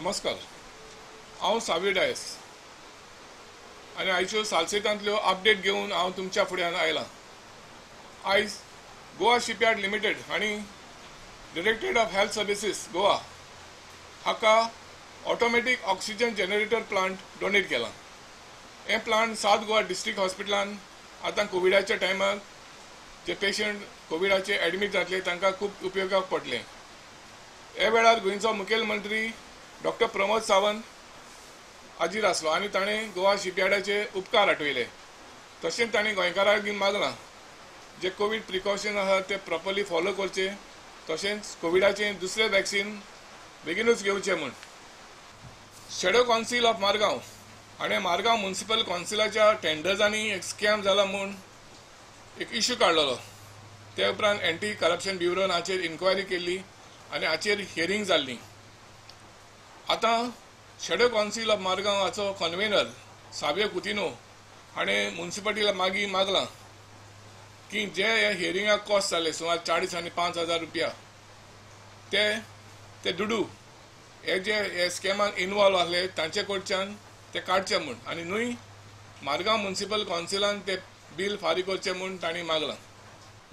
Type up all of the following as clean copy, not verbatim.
नमस्कार। हांव सावी डायस आनी आयच्यो सालसेतांतल्यो अपडेट घेवन हांव तुमच्या फुड्यान आयलां। आयज गोवा शिपयार्ड लिमिटेड हांणी directorate of health services Goa हाका automatic oxygen generator plant donate केला। हे प्लांट साउथ गोवा डिस्ट्रिक्ट हॉस्पिटलान आतां कोविडाच्या टायमार जे पेशंट कोविडाचे एडमीट जातले तांकां खूब उपयोगाक पडले। हे वेळार गोंयचो मुखेलमंत्री डॉक्टर प्रमोद सावंत हाजीर आसलो आनी ताणें गोवा शिपयार्डाचे उपकार आठवले। तशेंच ताणें गोंयकारांक बी मागलां जे कोविड प्रिकॉशन आसा ते प्रॉपरली फॉलो करचे, तशेंच कोविडाचे दुसरे वॅक्सीन बेगीनूच घेवचे म्हूण। शेडो कावन्सिल ऑफ मारगांव हाणें मारगांव म्युनिसिपल कावन्सिलाच्या टेंडर्सांनी एक स्कॅम जाला म्हूण एक इश्यू काडलेलो। ते उपरांत एंटी करप्शन ब्युरोन हाचेर इन्क्वायरी केल्ली आनी हाचेर हियरिंग जाल्ली। आतां शेडो कावन्सिल ऑफ मारगांव हाचो कन्व्हेनर साबियो कुतिनो हाणें म्युनिसिपालिटीला मागलां की जे हे हियरिंगाक कॉस्ट जाले सुमार 40 आनी 5,000 रुपया ते दुडू हे जे हे स्कॅमाक इन्वॉल्व आसले तांचे कडच्यान ते काडचे म्हूण आनी न्हय मारगांव म्युनिसिपल कावन्सिलान ते बील फारीक करचें म्हूण तांणी मागलां।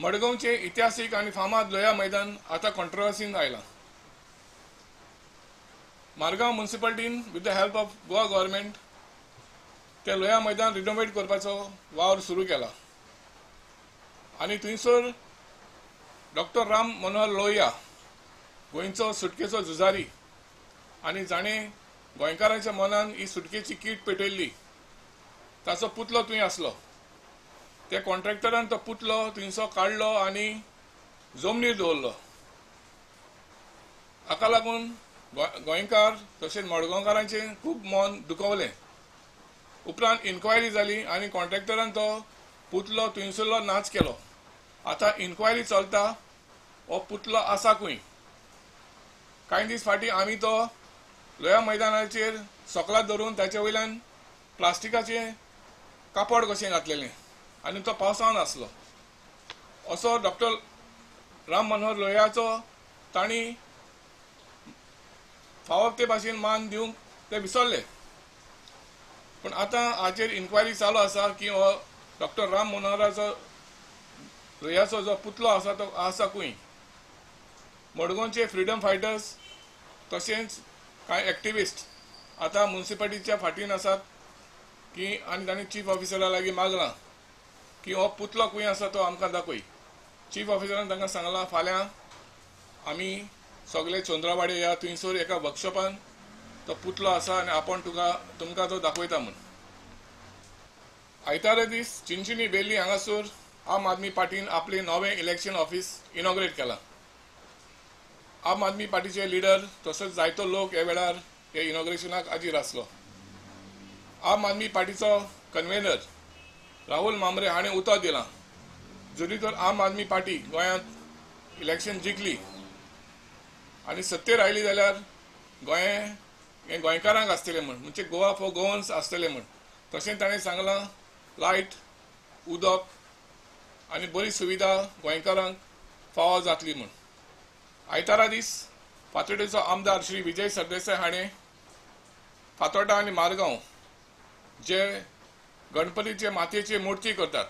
मडगांवचे इतिहासीक आनी फामाद लोया मैदान आतां कॉन्ट्रोवर्सीन आयलां। मारगांव म्युनिसिपालिटीन with the help of Goa government ते लोया मैदान रिनोवेट करपाचो वावर सुरू केला आनी थंयसर डॉक्टर राम मनोहर लोहिया गोंयचो सुटकेचो झुजारी आनी जाणें गोंयकारांच्या मनान ही सुटकेची कीट पेटयल्ली ताचो पुतलो थंय आसलो। त्या कॉन्ट्रॅक्टरान तो पुतलो थंयसो काडलो आनी जमनीर दवरलो। हाका लागून गोंयकार तशेंच मडगांवकारांचें खूब मन दुखवलें। उपरांत इन्क्वायरी जाली आनी कॉन्ट्रॅक्टरान तो पुतलो थंयसरलो नाच केलो। आतां इन्क्वायरी चलता हो पुतलो आसा खंय। कांय दीस फाटीं आमी तो लोया मैदानाचेर सकलात धरून ताचे वयल्यान प्लास्टिकाचें कापड कशें घातलेलें आनी तो पावसावन आसलो असो डॉक्टर राम मनोहर लोहियाचो तांणी फावो ते भाशेन मान दिवंक ते विसरले। पूण आतां हाचेर इन्क्वायरी चालू आसा की हो डॉक्टर राम मनोहराचो लोहियाचो जो पुतलो आसा तो आसा खंय। मडगांवचे फ्रिडम फायटर्स तशेंच कांय एक्टिविस्ट आतां म्युनिसिपालिटीच्या फाटीन आसात की आनी तांणी चीफ ऑफिसरा लागीं मागलां की हो पुतलो खंय आसा तो आमकां दाखय। चीफ ऑफिसरान तांकां सांगलां फाल्यां आमी सगळे चंद्रावाडे या थंयसर एका वर्कशॉपान तो पुतलो आसा आनी आपूण तुमकां तो दाखयता म्हूण। आयतारा दीस चिंचिनी वेल्ली हांगासर आम आदमी पार्टीन आपलें नवें इलेक्शन ऑफिस इनॉग्रेट केलां। आम आदमी पार्टीचे लिडर तसोच जायतो लोक हे वेळार हे इनॉग्रेशनाक हाजीर आसलो। आम आदमी पार्टीचो कन्व्हेनर राहुल मांबरे हाणें उतर दिलां जरी तर आम आदमी पार्टी गोंयांत इलेक्शन जिखली आनी सत्तेर आयली जाल्यार गोंय गोंयकारांक आसतलें म्हूण म्हणजे गोवा फॉर गोवन्स आसतलें म्हूण। तशेंच ताणें सांगलां लायट उदक आनी बरी सुविधा गोंयकारांक फावो जातली म्हूण। आयतारा दीस फातोड्डेचो आमदार श्री विजय सरदेसाय हाणें फातोड्डा आनी मारगांव जे गणपतीचे मातयेचे मुर्ती करतात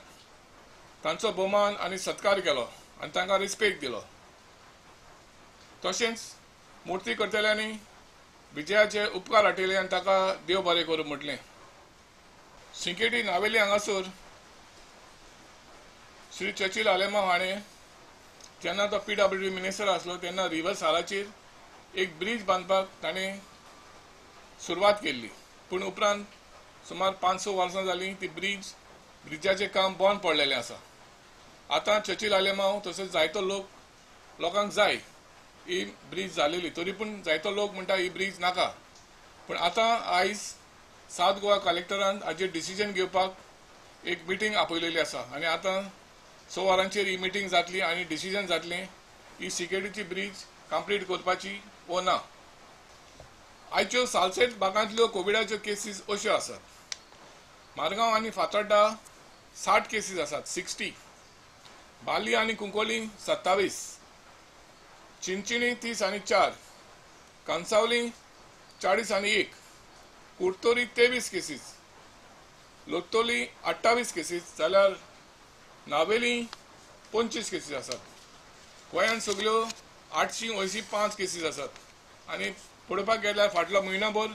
तांचो भोवमान आनी सत्कार केलो आनी तांकां रिस्पेक्ट दिलो। तशेंच मुर्ती करतल्यांनी विजयाचे उपकार आठयले आनी ताका देव बरें करूं म्हटलें। सिंकेटी नावेली हांगासर श्री चर्चिल आलेमांव हाणें जेन्ना तो PWD मिनिस्टर आसलो तेन्ना रिवर सालाचेर एक ब्रिज बांदपाक ताणें सुरवात केल्ली, पूण उपरांत सुमार 5-6 वर्सां जालीं ती ब्रिजाचें काम बंद पडलेलें आसा। आतां चर्चिल आलेमांव तसोच जायतो लोकांक जाय ही ब्रिज जालेली, तरी पूण जायतो लोक म्हणटा ही ब्रिज नाका। पूण आतां आयज साउथ गोवा कलेक्टरान हाचेर डिसिजन घेवपाक एक मिटींग आपयलेली आसा आनी आतां 6 वरांचेर ही मिटींग जातली आनी डिसिजन जातलें ही सिक्युरिटी ब्रिज कंप्लीट करपाची वो ना। आयच्यो सालसेत भागांतल्यो कोविडाच्यो केसीस अश्यो आसात। मारगांव आनी फातोड्डा 60 केसीस आसात 60, बाली आनी कुंकोली 27, चिंचिणी 30 आनी 4, कांसावली 40 आणि 1, कुर्तोरी 23 केसीस, लोत्तोली 28 केसीस, जाल्यार नावेली 25 केसीस आसात. गोंयांत सगळ्यो 885 केसीस आसात. आणि पळोवपाक गेल्यार फाटलो म्हयनोभर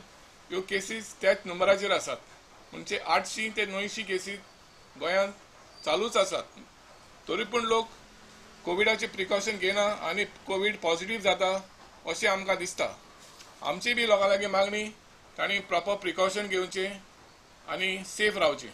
ह्यो केसीस त्याच नंबराचेर आसात. म्हणजे 800 ते 900 केसीस गोंयांत चालूच आसात. तरी पूण लोक कोविडाचे प्रिकॉशन घेना आनी कोविड पॉझिटिव्ह जाता अशें आमकां दिसता. आमची बी लोकां लागीं मागणी तांणी प्रॉपर प्रिकॉशन घेवचें आनी सेफ रावचें.